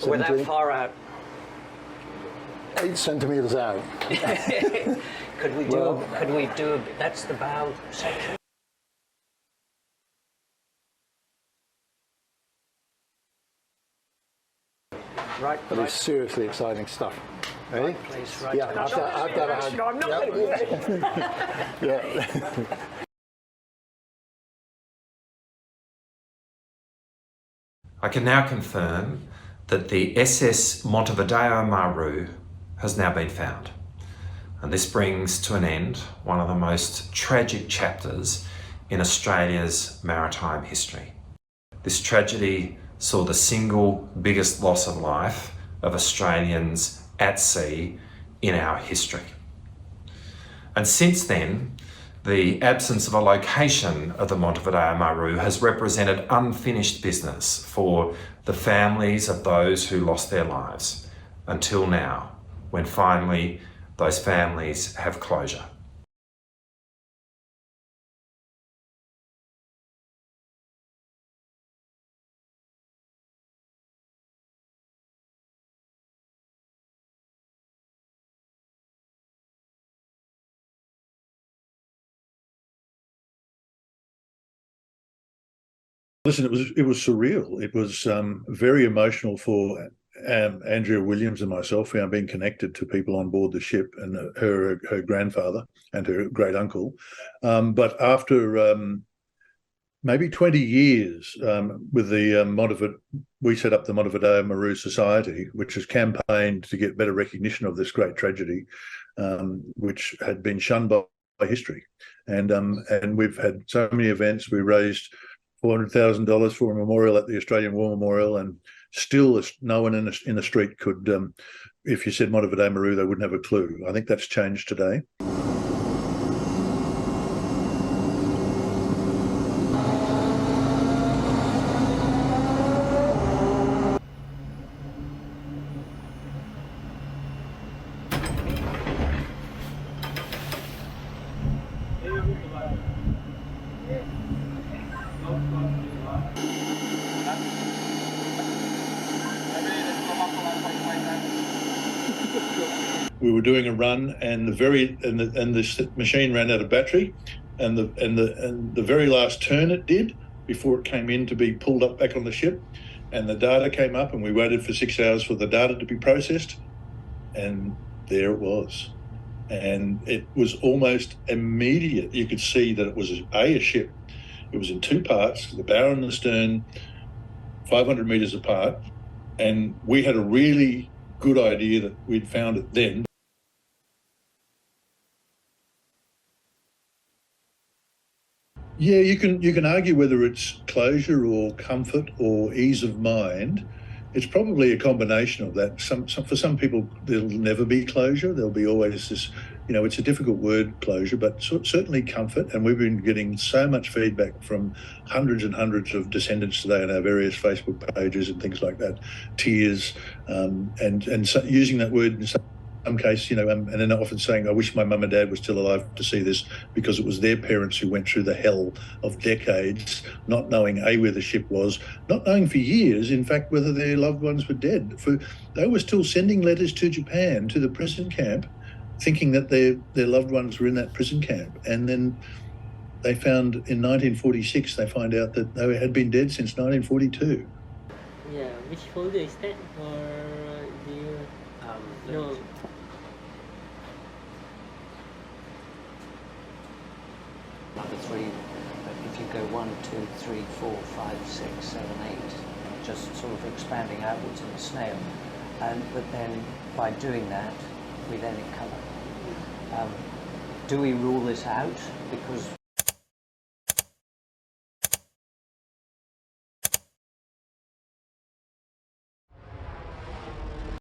We're that far out. 8 centimetres out. Could we do? Could we do? That's the bow section. Right, But it's seriously exciting stuff. Ready? Please, right. Yeah, I'll have a hug. No, I'm not going to do that. Yeah. I can now confirm that the SS Montevideo Moru has now been found. And this brings to an end one of the most tragic chapters in Australia's maritime history. This tragedy saw the single biggest loss of life of Australians at sea in our history. And since then, the absence of a location of the Montevideo Moru has represented unfinished business for the families of those who lost their lives, until now, when finally those families have closure. Listen, it was surreal. It was very emotional for Andrea Williams and myself. Being connected to people on board the ship, and her grandfather and her great uncle. But after maybe 20 years, with the we set up the Montevideo Moru Society, which has campaigned to get better recognition of this great tragedy, which had been shunned by history. And we've had so many events. We raised $400,000 for a memorial at the Australian War Memorial, and still no one in the street could, if you said Montevideo Moru, they wouldn't have a clue. I think that's changed today. We were doing a run, and the machine ran out of battery, and the very last turn it did before it came in to be pulled up back on the ship, and the data came up, and we waited for 6 hours for the data to be processed, and there it was. And it was almost immediate. You could see that it was a ship. It was in two parts, the bow and the stern, 500 meters apart, and we had a really good idea that we'd found it then. Yeah, you can argue whether it's closure or comfort or ease of mind. It's probably a combination of that. For some people, there'll never be closure. There'll be always this, it's a difficult word, closure, but certainly comfort. And we've been getting so much feedback from hundreds and hundreds of descendants today on our various Facebook pages and things like that. Tears, and so using that word in some case, and then often saying, I wish my mum and dad were still alive to see this, because it was their parents who went through the hell of decades, not knowing where the ship was, not knowing for years, in fact, whether their loved ones were dead. They were still sending letters to Japan, to the prison camp, thinking that their loved ones were in that prison camp. And then they found in 1946, they find out that they had been dead since 1942. Yeah, which folder is that? Or do you know? Number 3, if you go 1, 2, 3, 4, 5, 6, 7, 8, just sort of expanding outwards in a snail. But then by doing that, we then in colour. Do we rule this out? Because